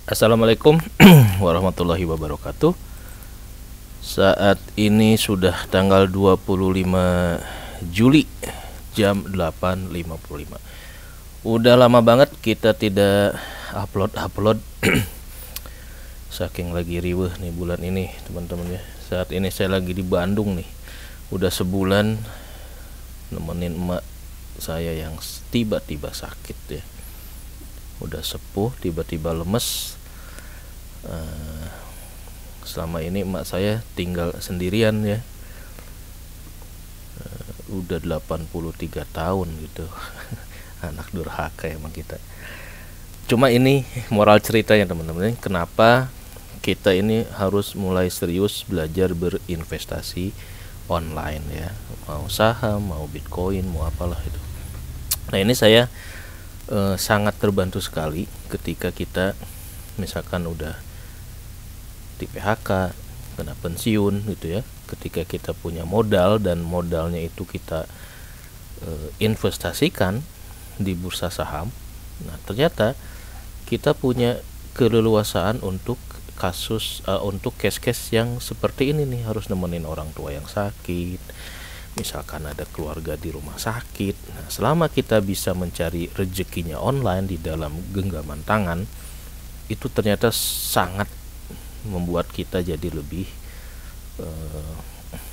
Assalamualaikum warahmatullahi wabarakatuh. Saat ini sudah tanggal 25 Juli jam 8.55. Udah lama banget kita tidak upload saking lagi riweuh nih bulan ini, teman-teman ya. Saat ini saya lagi di Bandung nih. Udah sebulan nemenin emak saya yang tiba-tiba sakit ya. Udah sepuh tiba-tiba lemes. Selama ini emak saya tinggal sendirian ya. Udah 83 tahun gitu. Anak durhaka emang kita. Cuma ini moral ceritanya teman-teman, kenapa kita ini harus mulai serius belajar berinvestasi online ya. Mau saham, mau bitcoin, mau apalah itu. Nah, ini saya sangat terbantu sekali ketika kita misalkan udah di PHK, kena pensiun gitu ya. Ketika kita punya modal dan modalnya itu kita investasikan di bursa saham. Nah, ternyata kita punya keleluasaan untuk untuk case-case yang seperti ini nih, harus nemenin orang tua yang sakit. Misalkan ada keluarga di rumah sakit. Nah, selama kita bisa mencari rezekinya online di dalam genggaman tangan, itu ternyata sangat membuat kita jadi lebih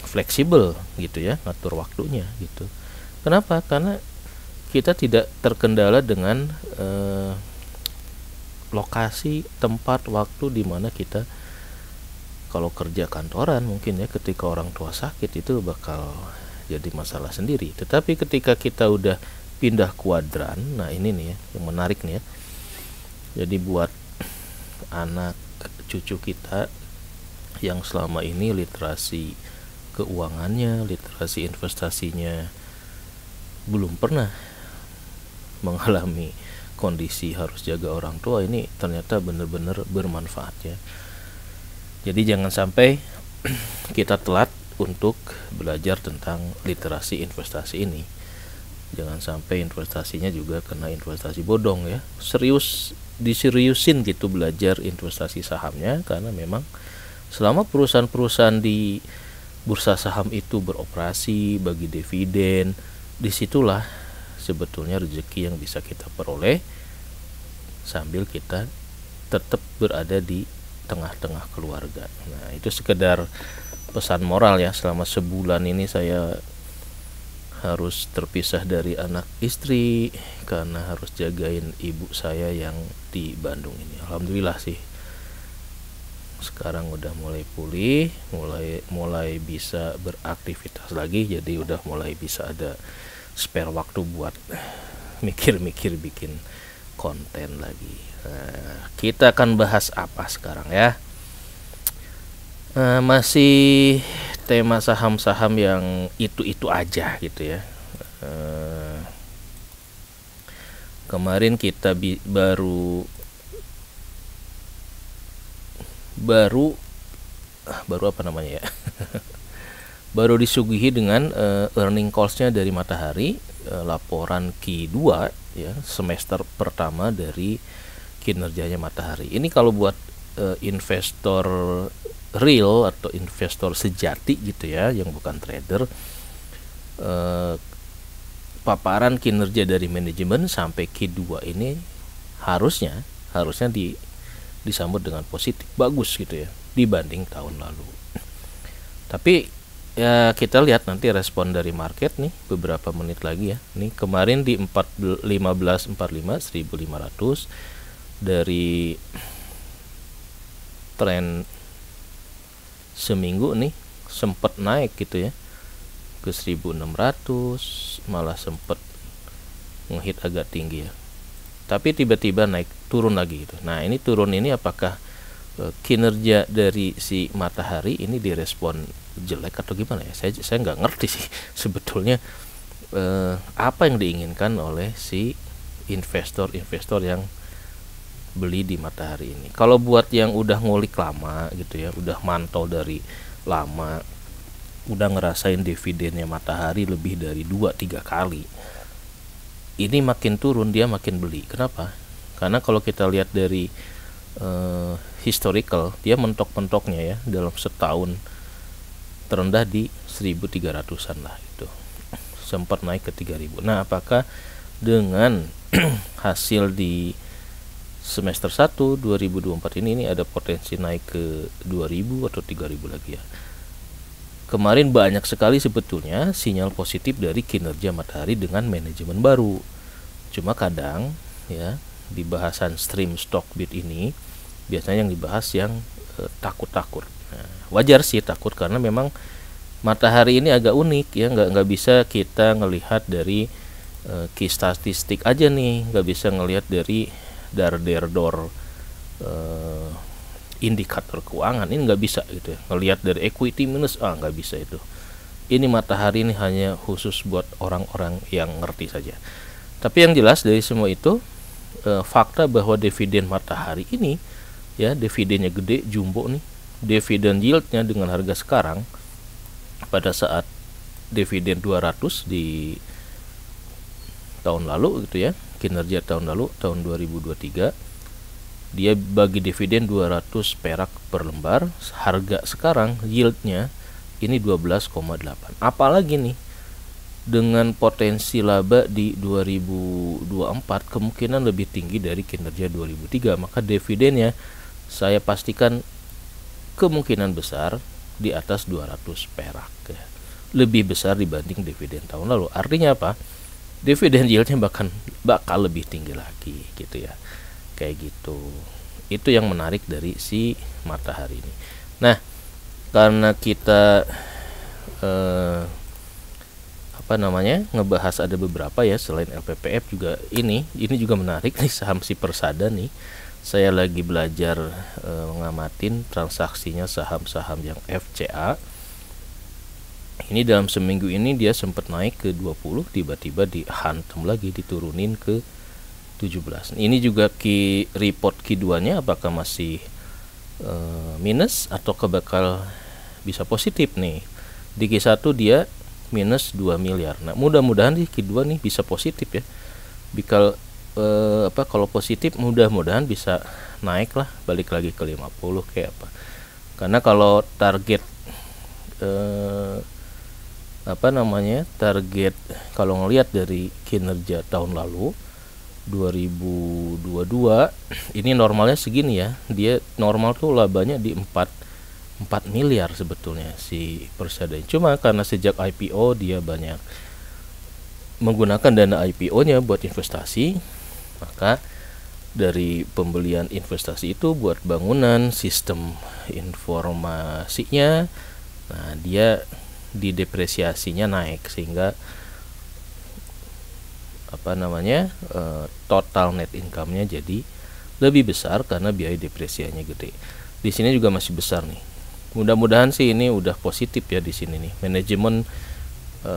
fleksibel gitu ya, ngatur waktunya gitu. Kenapa? Karena kita tidak terkendala dengan lokasi, tempat, waktu di mana kita kalau kerja kantoran mungkin ya, ketika orang tua sakit itu bakal jadi masalah sendiri. Tetapi ketika kita udah pindah kuadran, nah ini nih ya yang menarik nih ya. Jadi buat anak cucu kita yang selama ini literasi keuangannya, literasi investasinya belum pernah mengalami kondisi harus jaga orang tua, ini ternyata benar-benar bermanfaat ya. Jadi jangan sampai kita telat untuk belajar tentang literasi investasi ini. Jangan sampai investasinya juga kena investasi bodong ya. Diseriusin gitu belajar investasi sahamnya, karena memang selama perusahaan-perusahaan di bursa saham itu beroperasi bagi dividen, disitulah sebetulnya rezeki yang bisa kita peroleh sambil kita tetap berada di tengah-tengah keluarga. Nah, itu sekedar pesan moral ya. Selama sebulan ini saya harus terpisah dari anak istri karena harus jagain ibu saya yang di Bandung ini. Alhamdulillah sih sekarang udah mulai pulih, mulai bisa beraktivitas lagi, jadi udah mulai bisa ada spare waktu buat mikir-mikir bikin konten lagi. Nah, kita akan bahas apa sekarang ya? Masih tema saham-saham yang itu aja gitu ya. Kemarin kita baru apa namanya ya? Baru disuguhi dengan earning calls-nya dari Matahari, laporan Q2 ya, semester pertama dari kinerjanya Matahari. Ini kalau buat investor real atau investor sejati gitu ya, yang bukan trader, paparan kinerja dari manajemen sampai Q2 ini harusnya disambut dengan positif, bagus gitu ya dibanding tahun lalu. Tapi ya kita lihat nanti respon dari market nih beberapa menit lagi ya. Nih kemarin di 1545 1500 dari tren seminggu nih sempat naik gitu ya ke 1600, malah sempat ngehit agak tinggi ya. Tapi tiba-tiba naik turun lagi gitu. Nah, ini turun ini apakah kinerja dari si Matahari ini direspon jelek atau gimana ya? Saya nggak ngerti sih sebetulnya apa yang diinginkan oleh si investor yang beli di Matahari ini. Kalau buat yang udah ngulik lama gitu ya, udah mantau dari lama, udah ngerasain dividennya Matahari lebih dari 2-3 kali, ini makin turun dia makin beli. Kenapa? Karena kalau kita lihat dari historical, dia mentok-mentoknya ya dalam setahun terendah di 1300-an lah itu. Sempat naik ke 3000. Nah, apakah dengan hasil di semester 1 2024 ini ada potensi naik ke 2000 atau 3000 lagi ya? Kemarin banyak sekali sebetulnya sinyal positif dari kinerja matahari dengan manajemen baru. Cuma kadang ya di bahasan stream stock bid ini biasanya yang dibahas yang takut-takut. Nah, wajar sih takut karena memang matahari ini agak unik ya, nggak bisa kita ngelihat dari key statistik aja nih, nggak bisa ngelihat dari dar-der-dor indikator keuangan, ini nggak bisa gitu ya, ngelihat dari equity minus nggak bisa itu. Ini matahari ini hanya khusus buat orang-orang yang ngerti saja. Tapi yang jelas dari semua itu fakta bahwa dividen matahari ini ya, dividennya gede, jumbo nih, dividen yieldnya dengan harga sekarang pada saat dividen 200 di tahun lalu gitu ya, kinerja tahun lalu tahun 2023 dia bagi dividen 200 perak per lembar, harga sekarang yieldnya ini 12,8. Apalagi nih dengan potensi laba di 2024 kemungkinan lebih tinggi dari kinerja 2003, maka dividennya saya pastikan kemungkinan besar di atas 200 perak ya. Lebih besar dibanding dividen tahun lalu. Artinya apa? Dividen yieldnya bakal lebih tinggi lagi gitu ya. Kayak gitu. Itu yang menarik dari si matahari ini. Nah, karena kita ngebahas ada beberapa ya selain LPPF juga ini juga menarik nih, saham si Persada nih. Saya lagi belajar ngamatin transaksinya saham-saham yang FCA. Ini dalam seminggu ini dia sempat naik ke 20, tiba-tiba dihantam lagi, diturunin ke 17. Ini juga report Q2-nya apakah masih minus atau bakal bisa positif nih. Di Q1 dia minus 2 miliar. Nah, mudah-mudahan di Q2 nih bisa positif ya. Kalau positif mudah-mudahan bisa naik lah, balik lagi ke 50 kayak apa. Karena kalau target target kalau ngelihat dari kinerja tahun lalu 2022 ini normalnya segini ya, dia normal tuh labanya di 4 miliar sebetulnya si Persada. Cuma karena sejak IPO dia banyak menggunakan dana IPO-nya buat investasi, maka dari pembelian investasi itu buat bangunan sistem informasinya, nah dia didepresiasinya naik sehingga total net income-nya jadi lebih besar karena biaya depresiasinya gede. Di sini juga masih besar nih. Mudah-mudahan sih ini udah positif ya di sini nih. Manajemen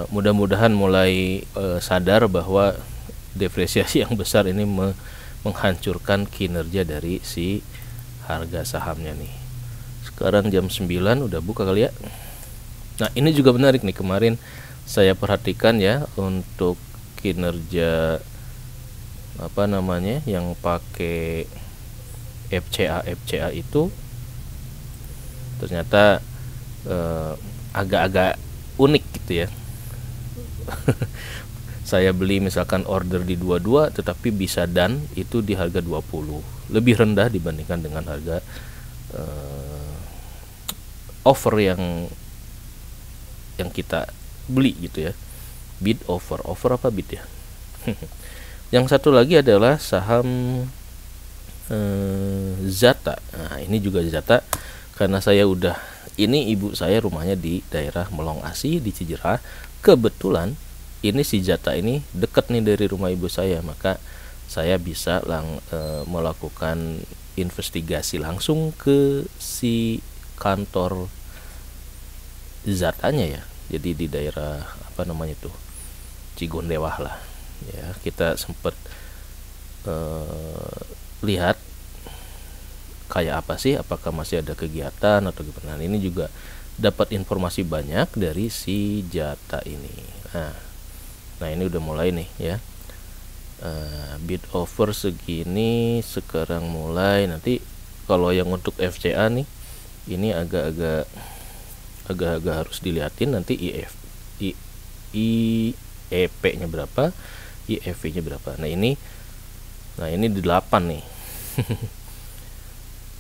mudah-mudahan mulai sadar bahwa depresiasi yang besar ini menghancurkan kinerja dari si harga sahamnya nih. Sekarang jam 9 udah buka kali ya. Nah, ini juga menarik nih, kemarin saya perhatikan ya untuk kinerja yang pakai FCA itu ternyata agak-agak unik gitu ya. Saya beli misalkan order di 22 tetapi bisa dan itu di harga 20, lebih rendah dibandingkan dengan harga offer yang kita beli gitu ya. Bid over apa bid ya. Yang satu lagi adalah saham Zata. Nah, ini juga Zata karena saya ini ibu saya rumahnya di daerah Melong Asih di Cijerah. Kebetulan ini si Zata ini dekat nih dari rumah ibu saya, maka saya bisa melakukan investigasi langsung ke si kantor Zatanya ya. Jadi di daerah Cigondewah lah ya. Kita sempat lihat kayak apa sih, apakah masih ada kegiatan atau gimana. Ini juga dapat informasi banyak dari si Zata ini. Nah ini udah mulai nih ya. Bid over segini sekarang mulai, nanti Kalau yang untuk FCA nih, ini agak-agak harus dilihatin nanti IEP-nya berapa, IFV-nya berapa. Nah ini di 8 nih.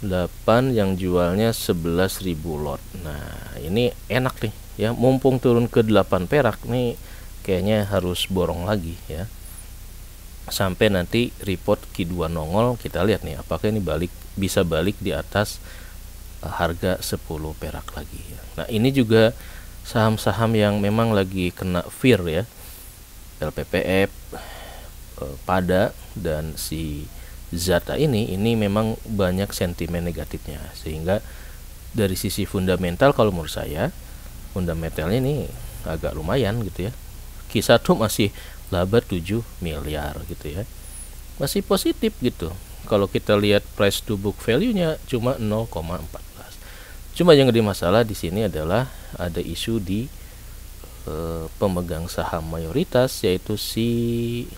8 yang jualnya 11.000 lot. Nah ini enak nih ya, mumpung turun ke 8 perak nih, kayaknya harus borong lagi ya, sampai nanti report Q2 nongol, kita lihat nih apakah ini bisa balik di atas harga 10 perak lagi ya. Nah ini juga saham-saham yang memang lagi kena fear ya, LPPF, Pada, dan si Zata ini memang banyak sentimen negatifnya, sehingga dari sisi fundamental kalau menurut saya fundamentalnya ini agak lumayan gitu ya. Q1 masih laba 7 miliar gitu ya, masih positif gitu. Kalau kita lihat price to book value-nya cuma 0,14. Cuma yang jadi masalah di sini adalah ada isu di pemegang saham mayoritas, yaitu si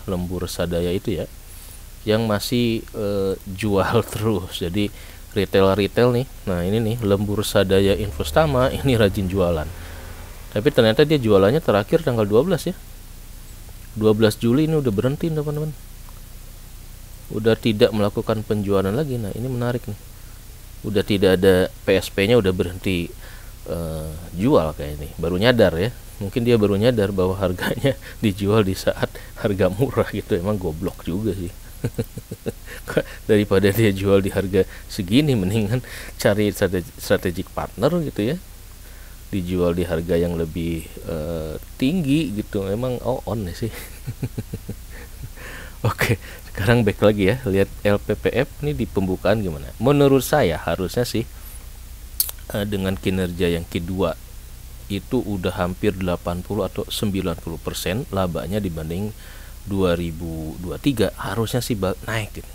Lembur Sadaya itu ya, yang masih jual terus. Jadi retail nih, nah ini nih Lembur Sadaya Investama ini rajin jualan, tapi ternyata dia jualannya terakhir tanggal 12 ya, 12 Juli ini udah berhenti teman-teman, udah tidak melakukan penjualan lagi. Nah ini menarik nih, udah tidak ada PSP-nya, udah berhenti jual kayak ini. Baru nyadar ya, mungkin dia baru nyadar bahwa harganya dijual di saat harga murah gitu. Emang goblok juga sih. Daripada dia jual di harga segini, mendingan cari strategic partner gitu ya, dijual di harga yang lebih tinggi gitu. Emang on sih. Oke, sekarang back lagi ya, lihat LPPF nih di pembukaan gimana. Menurut saya harusnya sih dengan kinerja yang kedua itu udah hampir 80 atau 90% labanya dibanding 2023, harusnya sih naik gitu.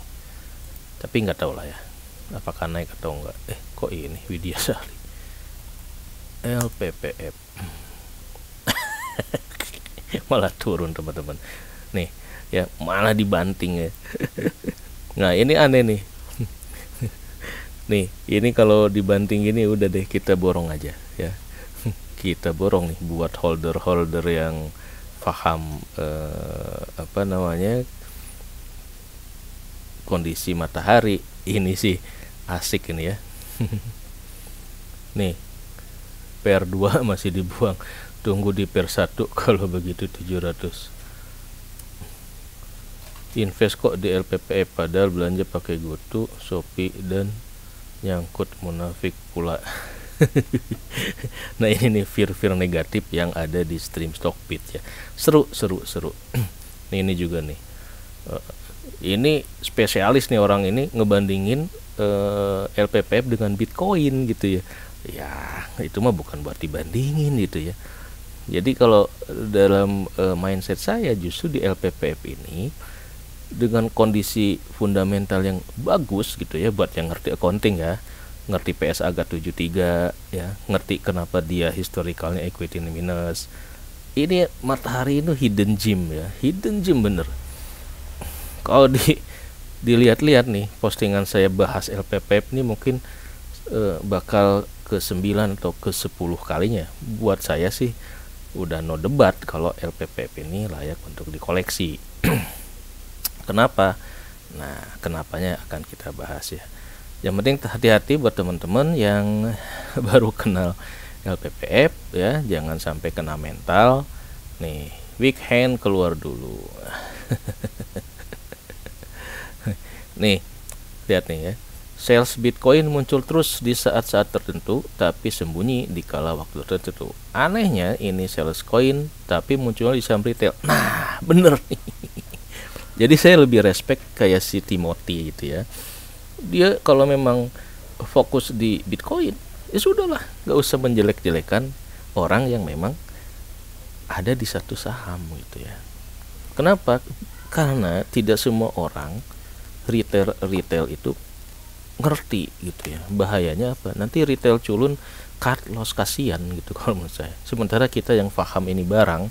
Tapi nggak tahu lah ya, apakah naik atau enggak. Kok ini Widya Sari LPPF malah turun teman-teman nih ya, malah dibanting ya. Nah ini aneh nih. Nih ini kalau dibanting gini udah deh, kita borong aja ya. Kita borong nih buat holder yang paham kondisi matahari ini sih asik ini ya. Nih pair 2 masih dibuang, tunggu di pair 1 kalau begitu 700. Invest kok di LPPF padahal belanja pakai GoTo, Shopee, dan nyangkut munafik pula. Nah ini nih fear negatif yang ada di stream Stockbit ya. Seru. Ini juga nih, ini spesialis nih orang ini ngebandingin LPPF dengan Bitcoin gitu ya. Ya itu mah bukan buat dibandingin gitu ya. Jadi kalau dalam mindset saya justru di LPPF ini dengan kondisi fundamental yang bagus gitu ya, buat yang ngerti accounting ya, ngerti PSA agak 73 ya, ngerti kenapa dia historicalnya equity minus. Ini matahari itu hidden gem ya, hidden gem bener. Kalau dilihat-lihat nih postingan saya bahas LPPF ini mungkin bakal ke 9 atau ke 10 kalinya. Buat saya sih udah no debat kalau LPPF ini layak untuk dikoleksi. Kenapa? Nah, kenapanya akan kita bahas ya. Yang penting hati-hati buat teman-teman yang baru kenal LPPF ya, jangan sampai kena mental. Nih, weak hand keluar dulu. Nih, lihat nih ya. Sales Bitcoin muncul terus di saat-saat tertentu, tapi sembunyi di kala waktu tertentu. Anehnya ini sales coin, tapi munculnya di saham retail. Nah, bener nih. Jadi saya lebih respect kayak si Timothy gitu ya. Dia kalau memang fokus di Bitcoin, ya sudahlah, gak usah menjelek-jelekan orang yang memang ada di satu saham gitu ya. Kenapa? Karena tidak semua orang retail itu ngerti gitu ya. Bahayanya apa? Nanti retail culun, cut loss, kasihan gitu kalau menurut saya. Sementara kita yang paham ini barang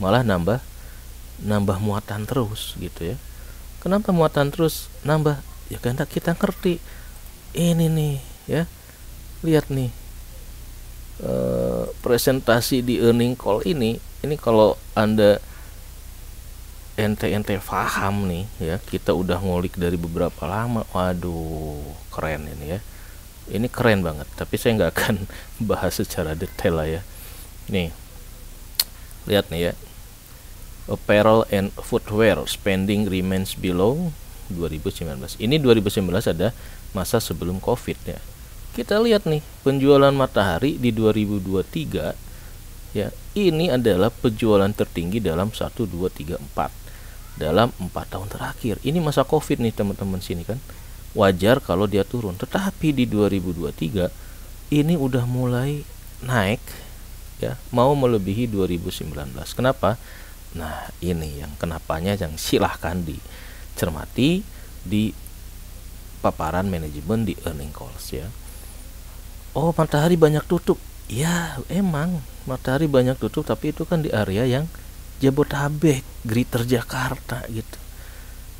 malah nambah muatan terus gitu ya. Kenapa muatan terus? Nambah ya karena kita ngerti ini nih ya, lihat nih presentasi di earning call ini kalau Anda ente paham nih ya, kita udah ngulik dari beberapa lama, waduh keren ini ya, ini keren banget. Tapi saya nggak akan bahas secara detail lah ya. Nih lihat nih ya, apparel and footwear spending remains below 2019. Ini 2019 ada masa sebelum COVID ya. Kita lihat nih penjualan Matahari di 2023 ya, ini adalah penjualan tertinggi dalam 1 2 3 4 dalam 4 tahun terakhir. Ini masa COVID nih teman-teman sini kan. Wajar kalau dia turun, tetapi di 2023 ini udah mulai naik ya, mau melebihi 2019. Kenapa? Nah, ini yang kenapanya yang silahkan dicermati di paparan manajemen di earning calls ya. Oh, Matahari banyak tutup. Ya, emang Matahari banyak tutup, tapi itu kan di area yang Jabodetabek, Greater Jakarta gitu.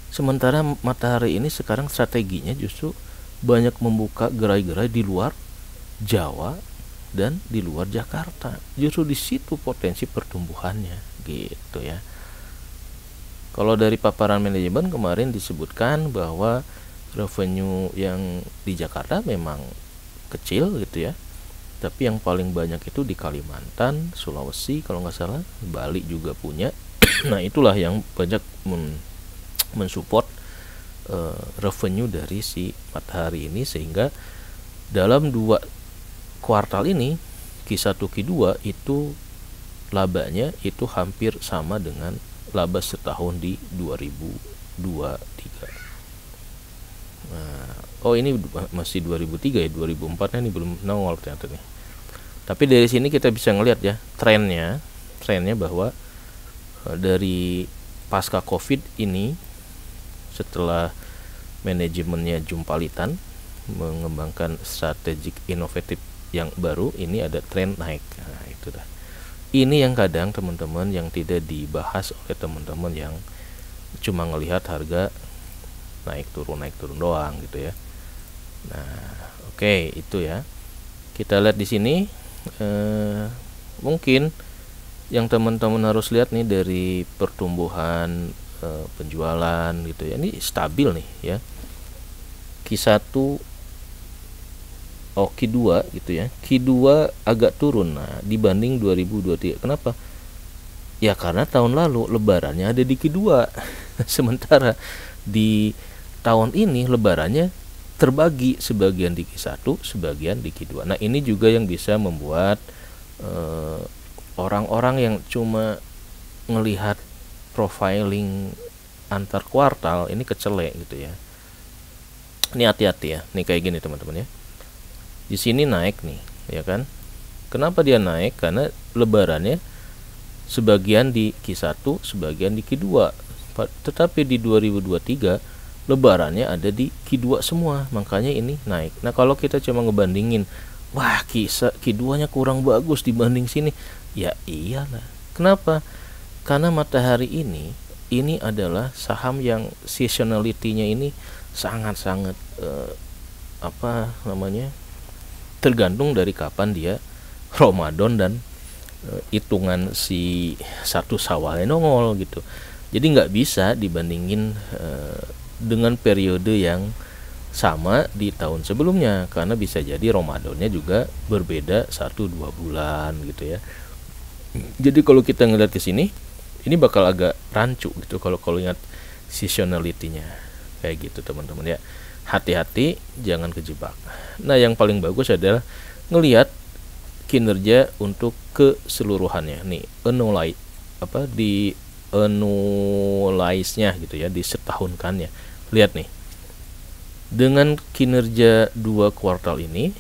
Sementara Matahari ini sekarang strateginya justru banyak membuka gerai-gerai di luar Jawa dan di luar Jakarta. Justru di situ potensi pertumbuhannya gitu ya. Kalau dari paparan manajemen kemarin disebutkan bahwa revenue yang di Jakarta memang kecil gitu ya, tapi yang paling banyak itu di Kalimantan, Sulawesi kalau nggak salah, Bali juga punya. Nah itulah yang banyak mensupport revenue dari si Matahari ini, sehingga dalam 2 kuartal ini Q1 Q2 itu labanya itu hampir sama dengan laba setahun di 2023. Nah, oh ini masih 2003 ya, 2004 ini belum nongol ternyata nih. Tapi dari sini kita bisa ngelihat ya trennya bahwa dari pasca Covid ini, setelah manajemennya jumpalitan mengembangkan strategik inovatif yang baru, ini ada tren naik. Nah itu dah. Ini yang kadang teman-teman yang tidak dibahas oleh teman-teman yang cuma ngelihat harga naik turun doang gitu ya. Nah, oke, itu ya. Kita lihat di sini mungkin yang teman-teman harus lihat nih dari pertumbuhan penjualan gitu ya. Ini stabil nih ya. Q1 Q2 gitu ya. Q2 agak turun nah dibanding 2023. Kenapa? Ya karena tahun lalu lebarannya ada di Q2. Sementara di tahun ini lebarannya terbagi, sebagian di Q1, sebagian di Q2. Nah, ini juga yang bisa membuat orang-orang yang cuma ngelihat profiling antar kuartal ini kecelek gitu ya. Ini hati-hati ya. Nih kayak gini teman-teman ya. Di sini naik nih, ya kan? Kenapa dia naik? Karena lebarannya sebagian di Q1, sebagian di Q2. Tetapi di 2023 lebarannya ada di Q2 semua, makanya ini naik. Nah, kalau kita cuma ngebandingin, wah Q2-nya kurang bagus dibanding sini. Ya iyalah. Kenapa? Karena Matahari ini adalah saham yang seasonality-nya ini sangat-sangat tergantung dari kapan dia Ramadan dan hitungan si satu Syawal nongol gitu. Jadi nggak bisa dibandingin dengan periode yang sama di tahun sebelumnya, karena bisa jadi Ramadannya juga berbeda 1-2 bulan gitu ya. Jadi kalau kita ngeliat ke sini, ini bakal agak rancu gitu kalau ingat seasonality-nya kayak gitu teman-teman ya. Hati-hati jangan kejebak. Nah, yang paling bagus adalah ngelihat kinerja untuk keseluruhannya nih, annualize-nya gitu ya, disetahunkannya. Lihat nih, dengan kinerja 2 kuartal ini,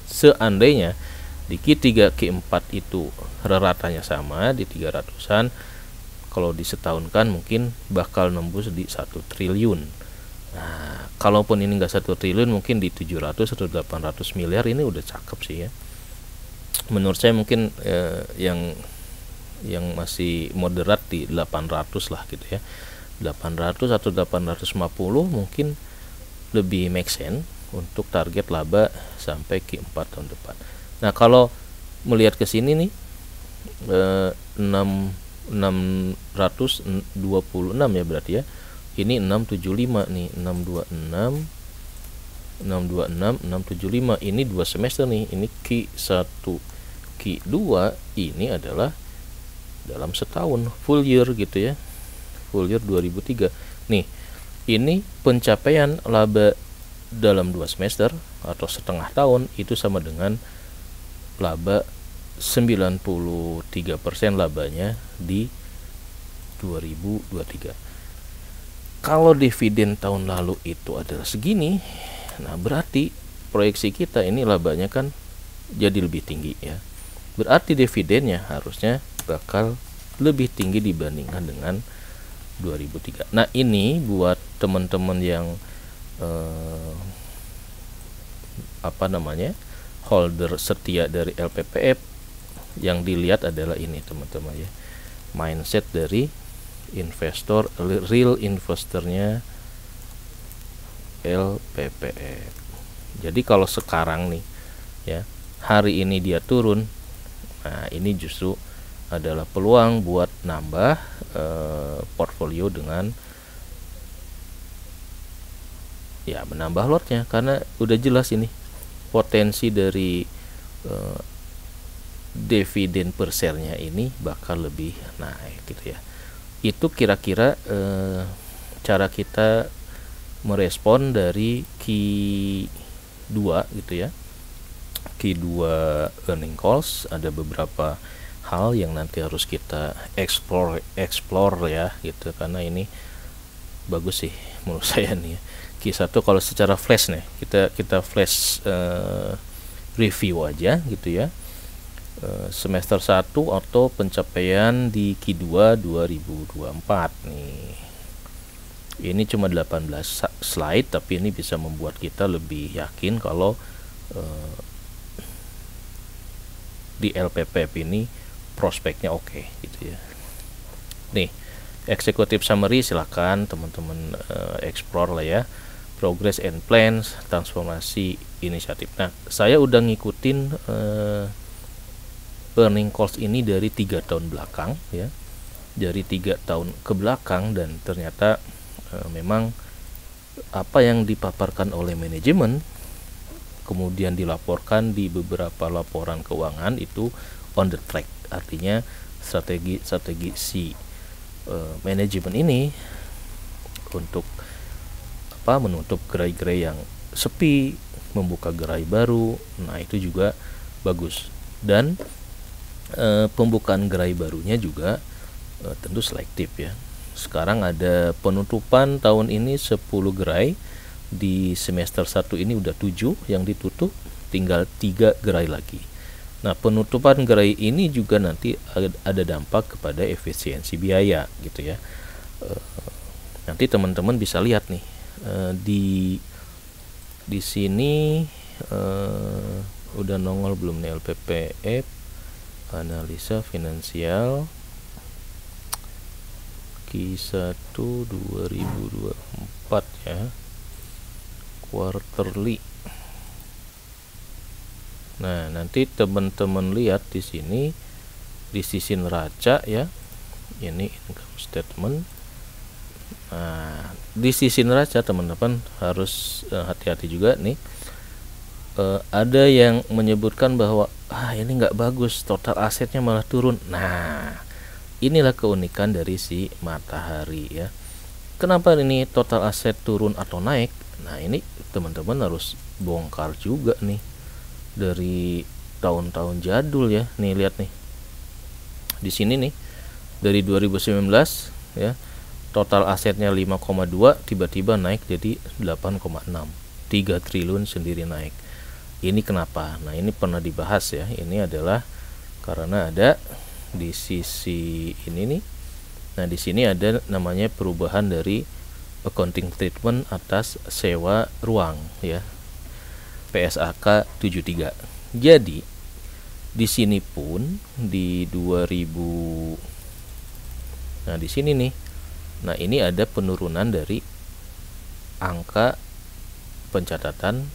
seandainya di Q3 Q4 itu ratanya sama di 300-an, kalau disetahunkan mungkin bakal nembus di 1 triliun. Nah, kalaupun ini nggak 1 triliun, mungkin di 700 atau 800 miliar ini udah cakep sih ya. Menurut saya mungkin yang masih moderat di 800 lah gitu ya. 800 atau 850 mungkin lebih make sense untuk target laba sampai Q4 tahun depan. Nah, kalau melihat ke sini nih 626 ya berarti ya. Ini 675 nih, 626 675 ini 2 semester nih. Ini Q1, Q2 ini adalah dalam setahun, full year gitu ya. Full year 2003. Nih, ini pencapaian laba dalam 2 semester atau setengah tahun itu sama dengan laba 93% labanya di 2023. Kalau dividen tahun lalu itu adalah segini, nah berarti proyeksi kita ini labanya kan jadi lebih tinggi ya. Berarti dividennya harusnya bakal lebih tinggi dibandingkan dengan 2003. Nah, ini buat teman-teman yang holder setia dari LPPF, yang dilihat adalah ini teman-teman ya, mindset dari investor, real investornya LPPF. Jadi kalau sekarang nih ya, hari ini dia turun, nah ini justru adalah peluang buat nambah portfolio dengan ya menambah lotnya, karena udah jelas ini potensi dari dividen per share-nya ini bakal lebih naik gitu ya. Itu kira-kira cara kita merespon dari Q2 gitu ya. Q2 earning calls, ada beberapa hal yang nanti harus kita explore ya gitu, karena ini bagus sih menurut saya nih ya. Q1 kalau secara flash nih, kita flash review aja gitu ya. Semester 1 atau pencapaian di Q2 2024 nih. Ini cuma 18 slide, tapi ini bisa membuat kita lebih yakin kalau di LPPF ini prospeknya oke gitu ya. Nih, executive summary silakan teman-teman explore lah ya. Progress and plans, transformasi inisiatif. Nah, saya udah ngikutin earning calls ini dari 3 tahun belakang ya. Dari 3 tahun ke belakang, dan ternyata memang apa yang dipaparkan oleh manajemen kemudian dilaporkan di beberapa laporan keuangan itu on the track. Artinya strategi si manajemen ini untuk menutup gerai-gerai yang sepi, membuka gerai baru. Nah, itu juga bagus. Dan pembukaan gerai barunya juga tentu selektif ya. Sekarang ada penutupan tahun ini 10 gerai. Di semester 1 ini udah 7 yang ditutup, tinggal 3 gerai lagi. Nah, penutupan gerai ini juga nanti ada dampak kepada efisiensi biaya gitu ya. Nanti teman-teman bisa lihat nih di sini udah nongol belum nih LPPF analisa finansial Q1 2024 ya, quarterly. Nah, nanti teman-teman lihat di sini di sisi neraca ya, ini income statement. Nah, di sisi neraca teman-teman harus hati-hati juga nih. Ada yang menyebutkan bahwa ini nggak bagus, total asetnya malah turun. Nah, inilah keunikan dari si Matahari ya. Kenapa ini total aset turun atau naik? Nah, ini teman-teman harus bongkar juga nih dari tahun-tahun jadul ya. Nih lihat nih. Di sini nih dari 2019 ya, total asetnya 5,2 tiba-tiba naik jadi 8,6. 3 triliun sendiri naik. Ini kenapa? Nah, ini pernah dibahas ya. Ini adalah karena ada di sisi ini nih. Nah, di sini ada namanya perubahan dari accounting treatment atas sewa ruang ya. PSAK 73. Jadi di sini pun di 2000, nah di sini nih, nah ini ada penurunan dari angka pencatatan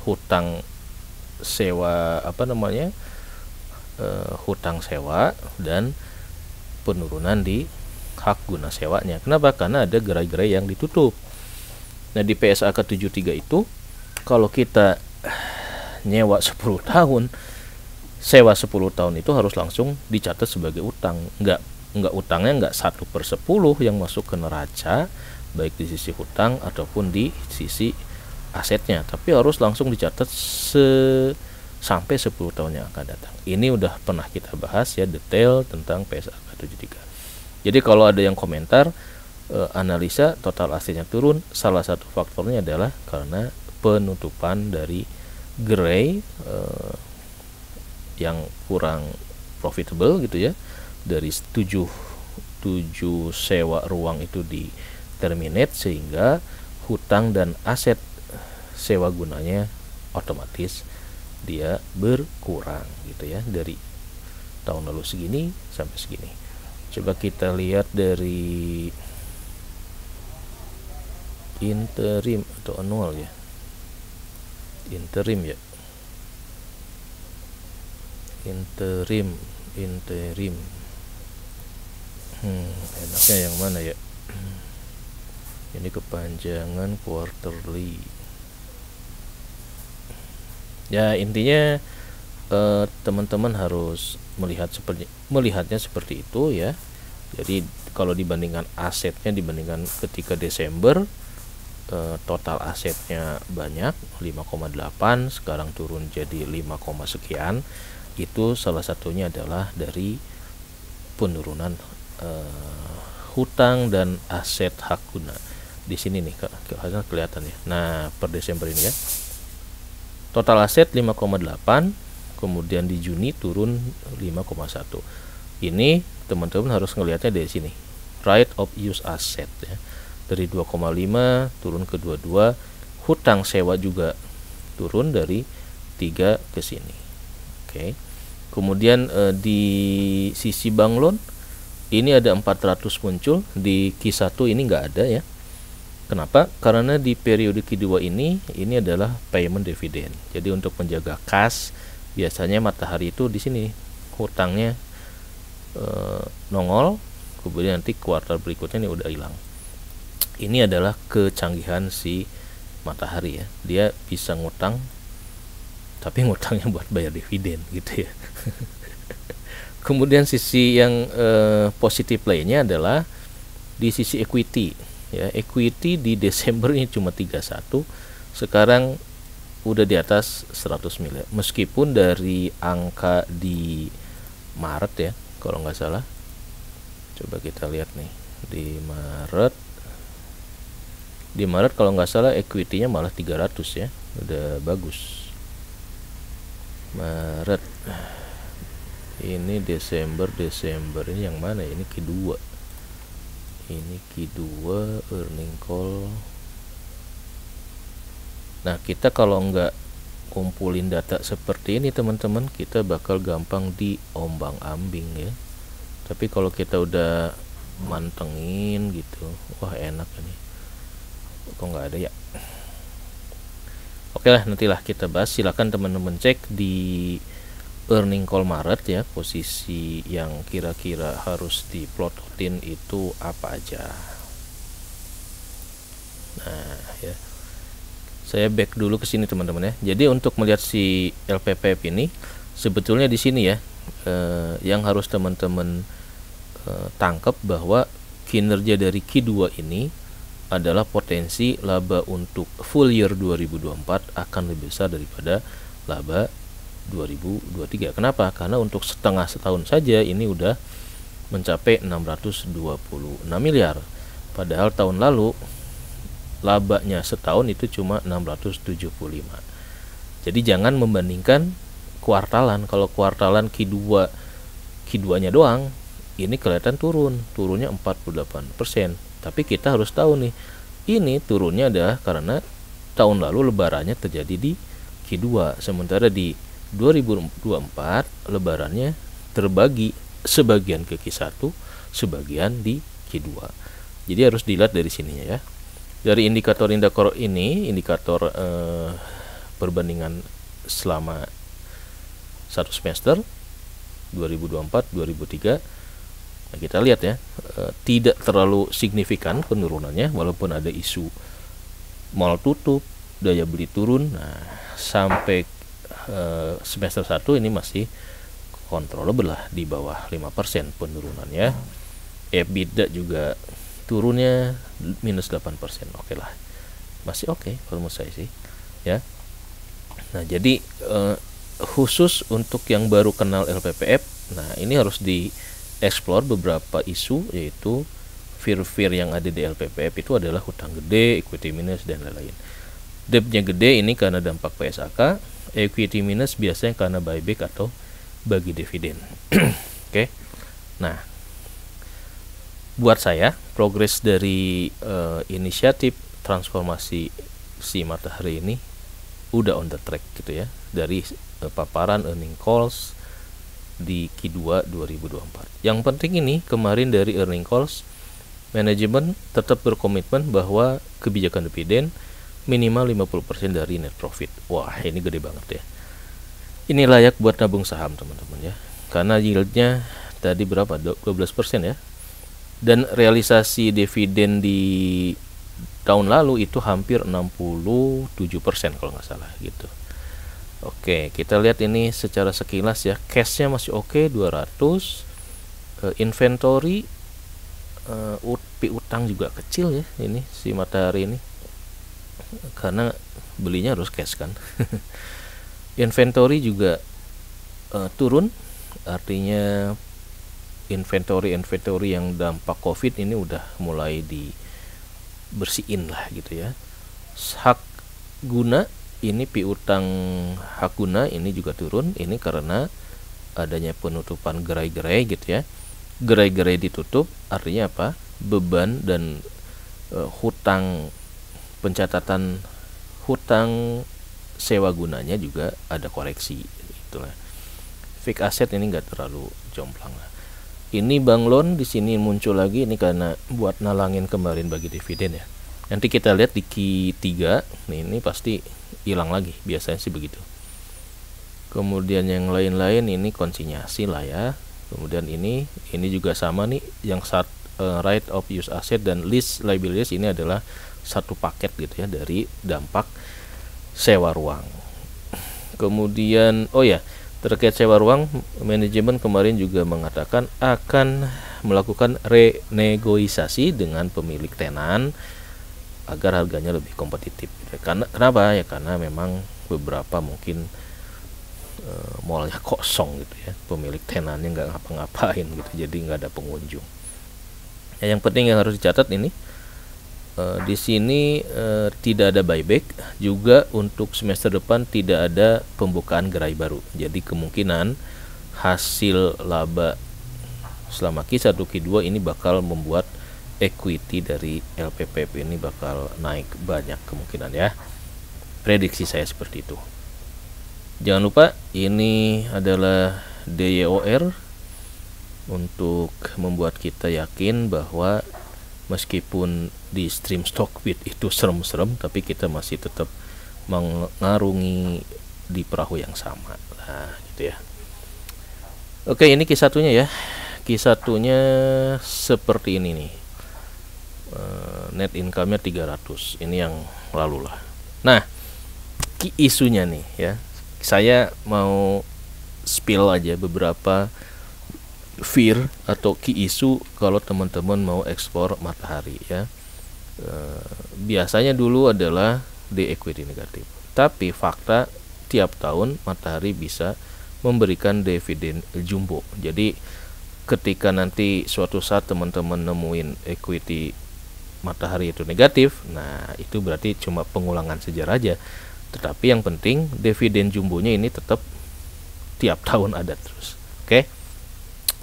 hutang sewa hutang sewa dan penurunan di hak guna sewanya. Kenapa? Karena ada gerai-gerai yang ditutup. Nah, di PSAK 73 itu kalau kita nyewa 10 tahun, sewa 10 tahun itu harus langsung dicatat sebagai utang. Enggak utangnya enggak 1/10 yang masuk ke neraca, baik di sisi hutang ataupun di sisi asetnya, tapi harus langsung dicatat sampai 10 tahun yang akan datang. Ini udah pernah kita bahas ya, detail tentang PSAK 73. Jadi kalau ada yang komentar analisa total asetnya turun, salah satu faktornya adalah karena penutupan dari gerai yang kurang profitable gitu ya. Dari 7 sewa ruang itu di terminate, sehingga hutang dan aset sewa gunanya otomatis dia berkurang gitu ya, dari tahun lalu segini sampai segini. Coba kita lihat dari interim atau annual ya. Interim enaknya yang mana ya? Ini kepanjangan quarterly. Ya, intinya teman-teman harus melihatnya seperti itu ya. Jadi kalau dibandingkan asetnya, dibandingkan ketika Desember, total asetnya banyak 5,8, sekarang turun jadi 5, sekian. Itu salah satunya adalah dari penurunan hutang dan aset hak guna. Di sini nih kelihatan ya. Nah, per Desember ini ya, total aset 5,8, kemudian di Juni turun 5,1. Ini teman-teman harus ngelihatnya dari sini, right of use asset ya, dari 2,5 turun ke 22. Hutang sewa juga turun dari 3 ke sini. Oke. Kemudian di sisi bank loan ini ada 400 muncul, di Q1 ini nggak ada ya. Kenapa? Karena di periode Q2 ini adalah payment dividend. Jadi untuk menjaga kas, biasanya Matahari itu di sini hutangnya nongol, kemudian nanti kuartal berikutnya ini udah hilang. Ini adalah kecanggihan si Matahari ya. Dia bisa ngutang, tapi ngutangnya buat bayar dividen gitu ya. Kemudian sisi yang positif lainnya adalah di sisi equity. Ya, equity di Desember ini cuma 31, sekarang udah di atas 100 miliar. Meskipun dari angka di Maret ya, kalau nggak salah. Coba kita lihat nih di Maret. Di Maret kalau nggak salah equity-nya malah 300 ya, udah bagus. Maret. Ini Desember ini yang mana? Ini Q2. Ini Q2 earning call. Nah, kita kalau nggak kumpulin data seperti ini teman-teman, kita bakal gampang diombang-ambing ya. Tapi kalau kita udah mantengin gitu, wah enak ini. Kok nggak ada ya? Oke lah, nantilah kita bahas. Silakan teman-teman cek di earning call Maret ya, posisi yang kira-kira harus diplototin itu apa aja. Nah ya, saya back dulu ke sini teman-teman ya. Jadi untuk melihat si LPPF ini, sebetulnya di sini ya yang harus teman-teman tangkap bahwa kinerja dari Q2 ini adalah potensi laba untuk full year 2024 akan lebih besar daripada laba 2023. Kenapa? Karena untuk setengah setahun saja ini udah mencapai 626 miliar. Padahal tahun lalu labanya setahun itu cuma 675. Jadi jangan membandingkan kuartalan. Kalau kuartalan Q2-nya doang, ini kelihatan turunnya 48%. Tapi kita harus tahu nih, ini turunnya adalah karena tahun lalu lebarannya terjadi di Q2, sementara di 2024 lebarannya terbagi sebagian ke Q1, sebagian di Q2. Jadi harus dilihat dari sininya ya. Dari indikator-indikator ini, indikator perbandingan selama satu semester 2024-2003, nah, kita lihat ya, tidak terlalu signifikan penurunannya walaupun ada isu mall tutup, daya beli turun. Nah, sampai semester 1 ini masih controllable lah, di bawah 5% penurunannya. EBITDA juga turunnya minus 8%. Oke lah, masih oke kalau menurut saya sih ya. Nah, jadi khusus untuk yang baru kenal LPPF, nah ini harus dieksplor beberapa isu, yaitu fear yang ada di LPPF itu adalah hutang gede, equity minus, dan lain-lain. Debtnya gede ini karena dampak PSAK, equity minus biasanya karena buyback atau bagi dividen. Oke. Nah, buat saya progres dari inisiatif transformasi si Matahari ini udah on the track gitu ya, dari paparan earning calls di Q2 2024. Yang penting ini kemarin dari earning calls, manajemen tetap berkomitmen bahwa kebijakan dividen minimal 50% dari net profit. Wah, ini gede banget ya. Ini layak buat nabung saham teman-teman ya, karena yieldnya tadi berapa, 12% ya. Dan realisasi dividen di tahun lalu itu hampir 67% kalau nggak salah gitu. Oke, kita lihat ini secara sekilas ya, cashnya masih oke, 200. Inventory, utang juga kecil ya ini si Matahari ini, karena belinya harus cash kan. Inventory juga turun, artinya inventory yang dampak COVID ini udah mulai dibersihin lah gitu ya. Hak guna ini, piutang hak guna ini juga turun, ini karena adanya penutupan gerai-gerai gitu ya. Gerai-gerai ditutup artinya apa? Beban dan hutang, pencatatan hutang sewa gunanya juga ada koreksi itulah. Fixed asset ini enggak terlalu jomplang lah. Ini bank loan di sini muncul lagi, ini karena buat nalangin kemarin bagi dividen ya. Nanti kita lihat di Q3, nih ini pasti hilang lagi, biasanya sih begitu. Kemudian yang lain-lain ini konsinyasi lah ya. Kemudian ini juga sama nih, yang right of use asset dan lease liabilities ini adalah satu paket gitu ya dari dampak sewa ruang. Kemudian terkait sewa ruang, manajemen kemarin juga mengatakan akan melakukan renegosiasi dengan pemilik tenan agar harganya lebih kompetitif. Kenapa ya? Karena memang beberapa mungkin mallnya kosong gitu ya, pemilik tenannya nggak ngapa-ngapain gitu, jadi nggak ada pengunjung. Yang penting yang harus dicatat ini, di sini tidak ada buyback, juga untuk semester depan tidak ada pembukaan gerai baru. Jadi kemungkinan hasil laba selama Q1 Q2 ini bakal membuat equity dari LPPF ini bakal naik banyak kemungkinan ya. Prediksi saya seperti itu. Jangan lupa ini adalah DYOR untuk membuat kita yakin bahwa meskipun di stream Stockbit itu serem-serem, tapi kita masih tetap mengarungi di perahu yang sama. Nah, gitu ya. Oke, ini Q1-nya ya. Q1-nya seperti ini nih. Net income-nya 300. Ini yang lalu lah. Nah, isunya nih ya. Saya mau spill aja beberapa fear atau key isu kalau teman-teman mau ekspor Matahari ya. Biasanya dulu adalah di equity negatif, tapi fakta tiap tahun Matahari bisa memberikan dividen jumbo. Jadi ketika nanti suatu saat teman-teman nemuin equity Matahari itu negatif, nah itu berarti cuma pengulangan sejarah aja. Tetapi yang penting dividen jumbonya ini tetap tiap tahun ada terus. Oke.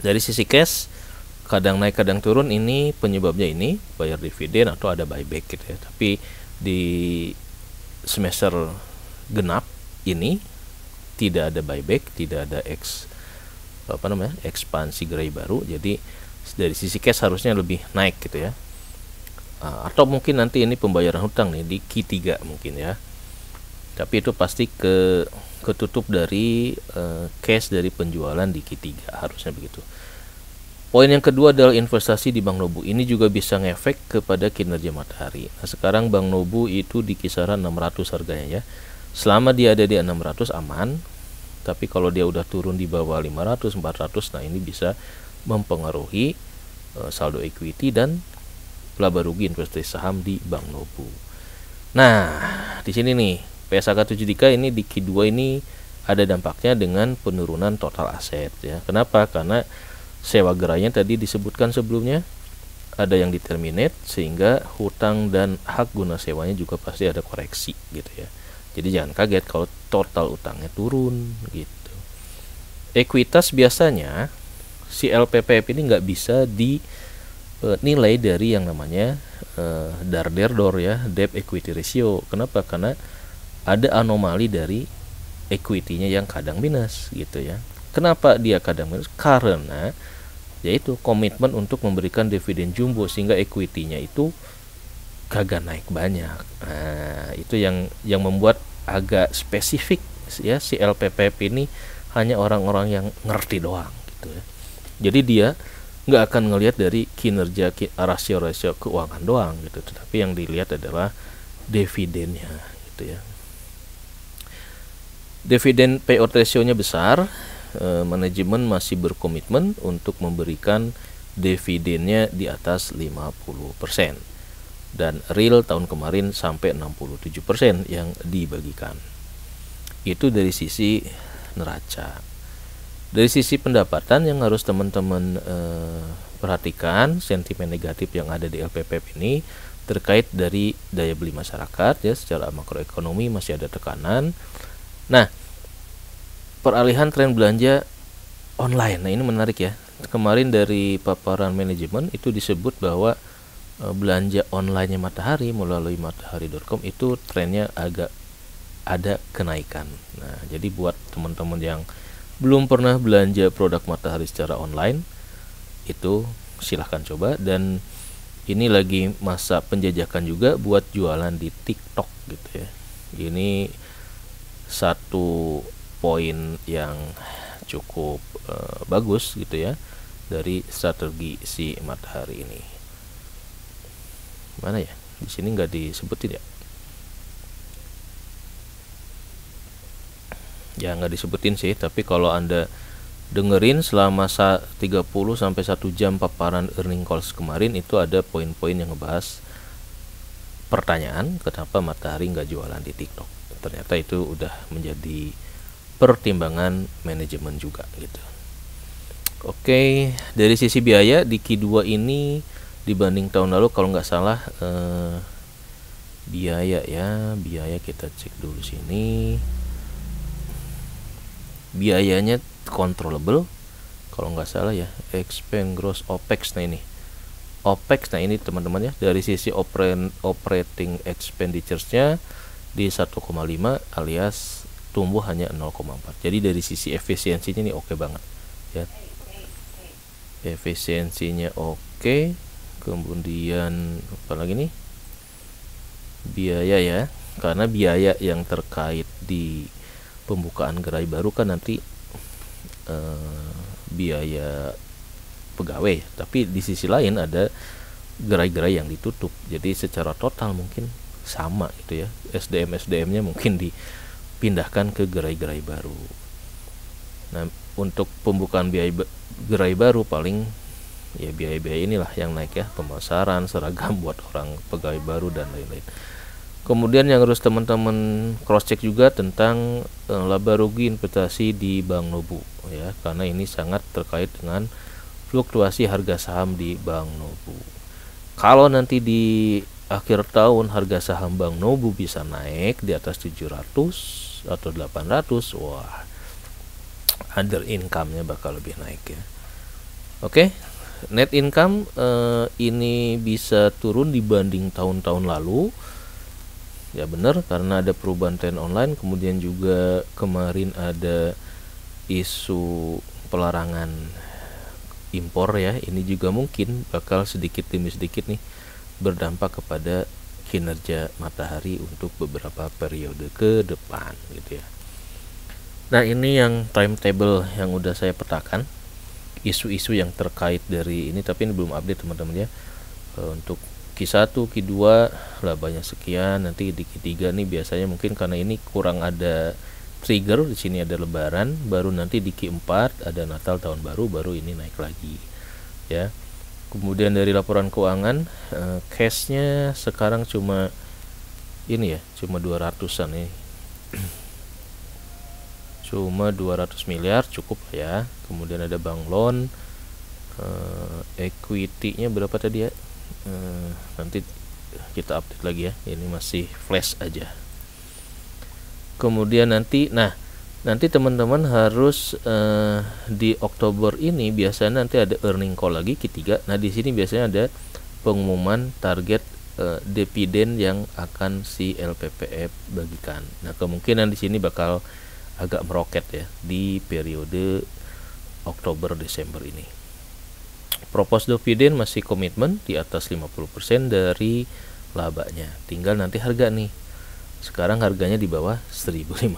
Dari sisi cash, kadang naik kadang turun, ini penyebabnya ini bayar dividen atau ada buyback gitu ya. Tapi di semester genap ini tidak ada buyback, tidak ada ekspansi gerai baru. Jadi dari sisi cash harusnya lebih naik gitu ya. atau mungkin nanti ini pembayaran hutang nih di Q3 mungkin ya, tapi itu pasti ketutup dari cash dari penjualan di Q3, harusnya begitu. Poin yang kedua adalah investasi di Bank Nobu. Ini juga bisa ngefek kepada kinerja Matahari. Nah, sekarang Bank Nobu itu di kisaran 600 harganya ya. Selama dia ada di 600 aman, tapi kalau dia udah turun di bawah 500, 400, nah ini bisa mempengaruhi saldo equity dan laba rugi investasi saham di Bank Nobu. Nah, di sini nih PSAK 7 ini di Q2 ini ada dampaknya dengan penurunan total aset ya. Kenapa? Karena sewa gerainya tadi disebutkan sebelumnya ada yang diterminate, sehingga hutang dan hak guna sewanya juga pasti ada koreksi gitu ya. Jadi jangan kaget kalau total utangnya turun gitu. Ekuitas biasanya si LPPF ini nggak bisa dinilai dari yang namanya DAR/DER/DOR ya, debt equity ratio. Kenapa? Karena ada anomali dari equity-nya yang kadang minus gitu ya. Kenapa dia kadang minus? Karena yaitu komitmen untuk memberikan dividen jumbo, sehingga equity-nya itu kagak naik banyak. Nah, itu yang membuat agak spesifik ya, si LPPP ini hanya orang-orang yang ngerti doang gitu ya. Jadi dia nggak akan ngelihat dari kinerja rasio-rasio keuangan doang gitu, tetapi yang dilihat adalah dividennya gitu ya. Dividen payout ratio-nya besar, manajemen masih berkomitmen untuk memberikan dividennya di atas 50%, dan real tahun kemarin sampai 67% yang dibagikan. Itu dari sisi neraca. Dari sisi pendapatan yang harus teman-teman perhatikan, sentimen negatif yang ada di LPPP ini terkait dari daya beli masyarakat ya, secara makroekonomi masih ada tekanan. Nah, peralihan tren belanja online. Nah, ini menarik ya. Kemarin dari paparan manajemen itu disebut bahwa belanja online-nya Matahari melalui matahari.com itu trennya agak ada kenaikan. Nah, jadi buat teman-teman yang belum pernah belanja produk Matahari secara online, itu silahkan coba. Dan ini lagi masa penjajakan juga buat jualan di TikTok gitu ya. Ini satu poin yang cukup bagus gitu ya dari strategi si Matahari ini. Mana ya? Di sini nggak disebutin ya? Ya nggak disebutin sih, tapi kalau Anda dengerin selama 30 sampai 1 jam paparan earning calls kemarin, itu ada poin-poin yang ngebahas pertanyaan kenapa Matahari nggak jualan di TikTok. Ternyata itu udah menjadi pertimbangan manajemen juga gitu. Oke, dari sisi biaya di Q2 ini dibanding tahun lalu kalau nggak salah biaya kita cek dulu sini. Biayanya controllable kalau nggak salah ya, expense gross OPEX. Nah ini OPEX, nah ini teman-teman ya, dari sisi operating expenditures-nya di 1,5 alias tumbuh hanya 0,4. Jadi dari sisi efisiensinya ini oke banget ya. Efisiensinya oke. Kemudian apa lagi nih? Biaya ya. Karena biaya yang terkait di pembukaan gerai baru kan nanti biaya pegawai, tapi di sisi lain ada gerai-gerai yang ditutup. Jadi secara total mungkin sama gitu ya. SDM-nya mungkin dipindahkan ke gerai-gerai baru. Nah, untuk pembukaan gerai baru paling ya biaya-biaya inilah yang naik ya, pemasaran, seragam buat orang pegawai baru dan lain-lain. Kemudian yang harus teman-teman cross check juga tentang laba rugi investasi di Bank Nobu ya, karena ini sangat terkait dengan fluktuasi harga saham di Bank Nobu. Kalau nanti di akhir tahun harga saham Bank Nobu bisa naik di atas 700 atau 800, wah, other income-nya bakal lebih naik ya. Oke, net income ini bisa turun dibanding tahun-tahun lalu. Ya benar, karena ada perubahan tren online, kemudian juga kemarin ada isu pelarangan impor ya. Ini juga mungkin bakal sedikit demi sedikit nih berdampak kepada kinerja matahari untuk beberapa periode ke depan gitu ya. Nah, ini yang timetable yang udah saya petakan, isu-isu yang terkait dari ini, tapi ini belum update teman-teman ya. Untuk Q1, Q2 labanya sekian, nanti di Q3 nih biasanya mungkin karena ini kurang ada trigger, di sini ada lebaran, baru nanti di Q4 ada Natal tahun baru, baru ini naik lagi ya. Kemudian dari laporan keuangan, cashnya sekarang cuma ini ya, cuma 200-an nih. Cuma 200 miliar cukup ya. Kemudian ada bank loan, equity-nya berapa tadi ya, nanti kita update lagi ya, ini masih flash aja. Kemudian nanti teman-teman harus di Oktober ini biasanya nanti ada earning call lagi Q3. Nah, di sini biasanya ada pengumuman target dividen yang akan si LPPF bagikan. Nah, kemungkinan di sini bakal agak meroket ya di periode Oktober Desember ini. Proposed dividen masih komitmen di atas 50% dari labanya. Tinggal nanti harga nih. Sekarang harganya di bawah 1.500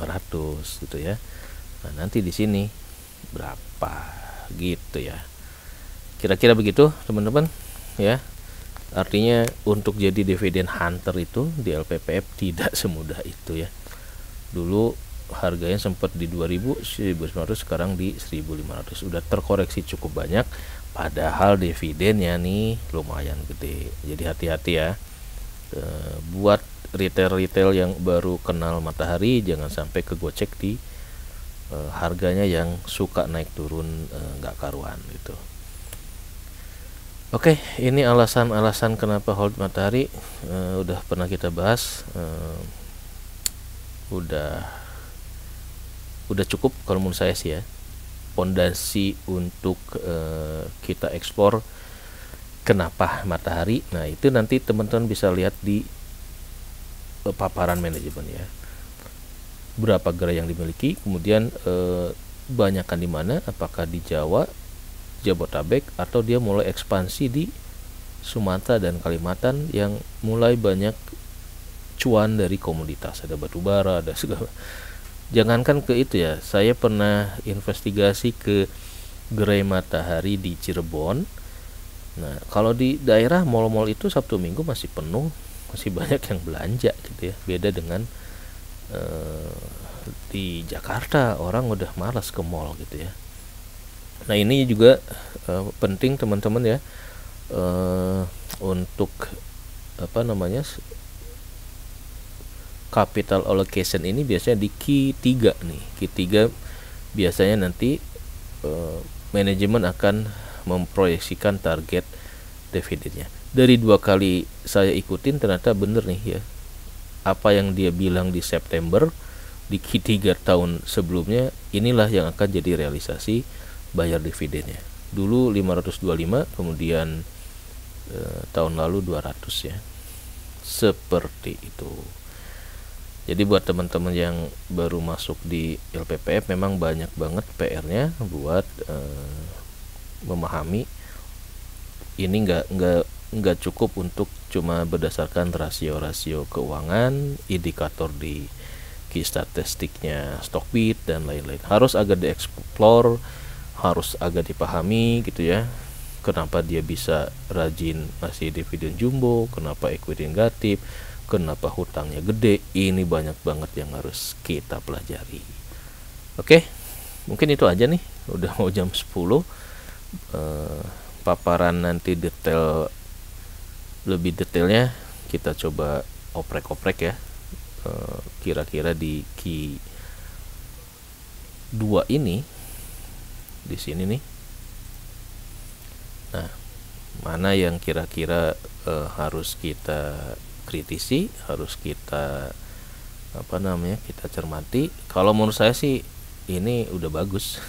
gitu ya. Nah, nanti di sini berapa gitu ya. Kira-kira begitu teman-teman ya. Artinya untuk jadi dividen hunter itu di LPPF tidak semudah itu ya. Dulu harganya sempat di 2000, 1900, sekarang di 1500. Udah terkoreksi cukup banyak, padahal dividennya nih lumayan gede. Jadi hati-hati ya. Buat retail yang baru kenal matahari, jangan sampai kegocek di harganya yang suka naik turun nggak karuan gitu. Oke, ini alasan-alasan kenapa hold matahari udah pernah kita bahas. Udah cukup kalau menurut saya sih ya, pondasi untuk kita ekspor kenapa matahari. Nah, itu nanti teman-teman bisa lihat di paparan manajemen ya, berapa gerai yang dimiliki, kemudian banyakkan di mana, apakah di Jawa, Jabotabek, atau dia mulai ekspansi di Sumatera dan Kalimantan yang mulai banyak cuan dari komoditas, ada batu bara, ada segala. Jangankan ke itu ya, saya pernah investigasi ke gerai matahari di Cirebon. Nah, kalau di daerah mal-mal itu Sabtu Minggu masih penuh, masih banyak yang belanja gitu ya. Beda dengan di Jakarta, orang udah malas ke mall gitu ya. Nah, ini juga penting teman-teman ya, untuk capital allocation ini biasanya di Q3 nih. Q3 biasanya nanti manajemen akan memproyeksikan target dividennya. Dari 2 kali saya ikutin ternyata bener nih ya. Apa yang dia bilang di September di Q3 tahun sebelumnya, inilah yang akan jadi realisasi bayar dividennya. Dulu 525, kemudian tahun lalu 200 ya. Seperti itu. Jadi buat teman-teman yang baru masuk di LPPF memang banyak banget PR-nya buat memahami. Ini nggak cukup untuk cuma berdasarkan rasio-rasio keuangan, indikator di key statistiknya Stockbit dan lain-lain. Harus agak dieksplor, harus agak dipahami gitu ya. Kenapa dia bisa rajin ngasih dividen jumbo, kenapa equity negatif, kenapa hutangnya gede. Ini banyak banget yang harus kita pelajari. Oke, mungkin itu aja nih, udah mau jam 10. Paparan nanti lebih detailnya kita coba oprek-oprek ya, kira-kira di Q2 ini di sini nih. Nah, mana yang kira-kira harus kita kritisi, harus kita kita cermati. Kalau menurut saya sih ini udah bagus.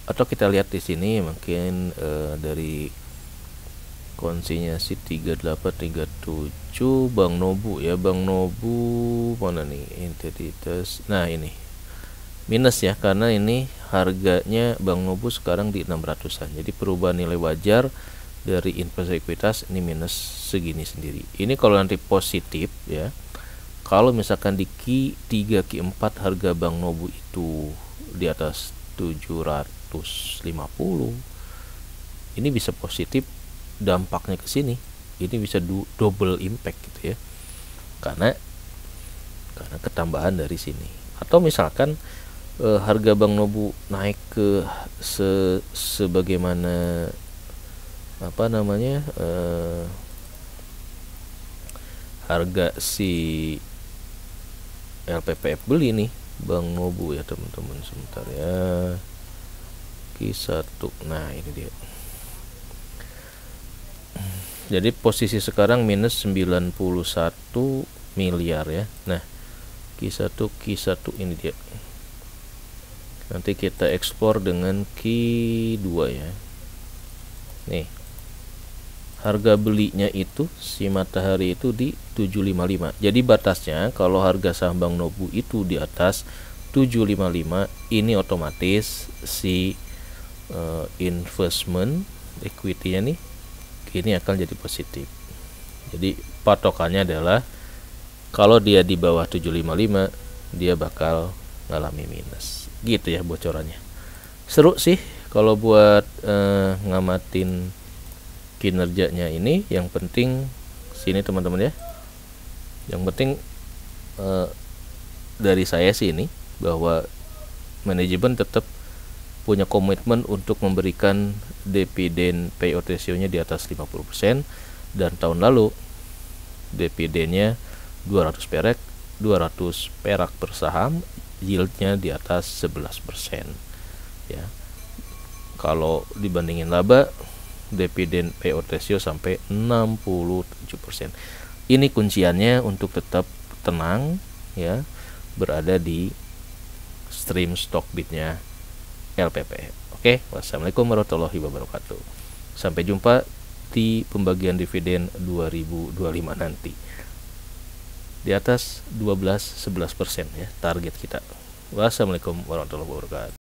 Atau kita lihat di sini mungkin dari konsinyasi 3837 Bang Nobu ya. Bang Nobu mana nih entitas. Nah, ini minus ya, karena ini harganya Bang Nobu sekarang di 600-an. Jadi perubahan nilai wajar dari investasi ekuitas ini minus segini sendiri. Ini kalau nanti positif ya. Kalau misalkan di Q3 Q4 harga Bank Nobu itu di atas 750, ini bisa positif, dampaknya ke sini ini bisa double impact gitu ya, karena ketambahan dari sini. Atau misalkan harga Bank Nobu naik ke sebagaimana harga si LPPF beli nih Bank Nobu ya teman-teman, sebentar ya, Q1. Nah ini dia. Jadi posisi sekarang minus 91 miliar ya. Nah Q1 ini dia. Nanti kita ekspor dengan Q2 ya. Nih harga belinya itu si matahari itu di 755. Jadi batasnya kalau harga saham Bank Nobu itu di atas 755, ini otomatis si investment equity-nya nih ini akan jadi positif. Jadi patokannya adalah kalau dia di bawah 755 dia bakal ngalami minus. Gitu ya bocorannya. Seru sih kalau buat ngamatin kinerjanya ini. Yang penting sini teman-teman ya, yang penting dari saya sih ini bahwa manajemen tetap punya komitmen untuk memberikan dividen payout ratio-nya di atas 50%, dan tahun lalu dividennya 200 perak per saham, yieldnya di atas 11% ya. Kalau dibandingin laba, dividen payout ratio sampai 67%. Ini kunciannya untuk tetap tenang ya, berada di stream stock bidnya LPPF. Oke, wassalamualaikum warahmatullahi wabarakatuh. Sampai jumpa di pembagian dividen 2025 nanti. Di atas 12-11% ya target kita. Wassalamualaikum warahmatullahi wabarakatuh.